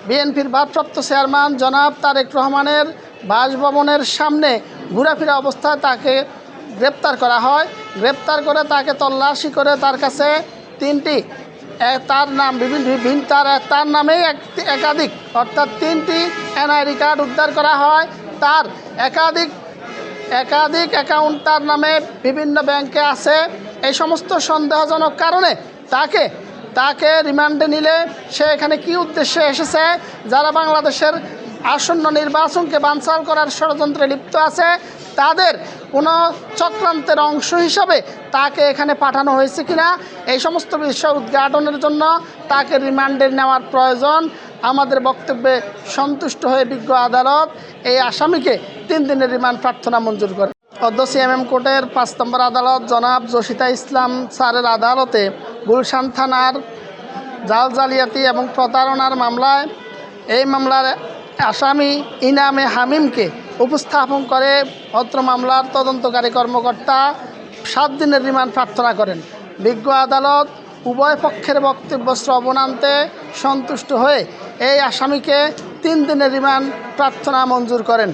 বিএনপির ভারপ্রাপ্ত চেয়ারম্যান জনাব তারেক রহমানের বাসভবনের সামনে ঘোরাফেরা অবস্থায় তাকে গ্রেপ্তার করা হয়। গ্রেপ্তার করে তাকে তল্লাশি করে তার কাছে তার নাম তার নামেই একাধিক অর্থাৎ 3টি এনআইডি কার্ড উদ্ধার করা হয়। তার একাধিক অ্যাকাউন্ট তার নামে বিভিন্ন ব্যাংকে আছে। এই সমস্ত সন্দেহজনক কারণে তাকে রিমান্ডে নিলে সে এখানে কী উদ্দেশ্যে এসেছে, যারা বাংলাদেশের আসন্ন নির্বাচনকে বানচাল করার ষড়যন্ত্রে লিপ্ত আছে তাদের কোনো চক্রান্তের অংশ হিসাবে তাকে এখানে পাঠানো হয়েছে কিনা, এই সমস্ত বিষয় উদ্ঘাটনের জন্য তাকে রিমান্ডে নেওয়ার প্রয়োজন। আমাদের বক্তব্যে সন্তুষ্ট হয়ে বিজ্ঞ আদালত এই আসামিকে 3 দিনের রিমান্ড প্রার্থনা মঞ্জুর করে। অদ্য সিএমএম কোর্টের 5 নম্বর আদালত জনাব জসিতা ইসলাম স্যারের আদালতে গুলশান থানার জালিয়াতি এবং প্রতারণার মামলায় এই মামলার আসামি ইনামে হামিমকে উপস্থাপন করে অত্র মামলার তদন্তকারী কর্মকর্তা 7 দিনের রিমান্ড প্রার্থনা করেন। বিজ্ঞ আদালত উভয় পক্ষের বক্তব্য শ্রবণান্তে সন্তুষ্ট হয়ে এই আসামিকে 3 দিনের রিমান্ড প্রার্থনা মঞ্জুর করেন।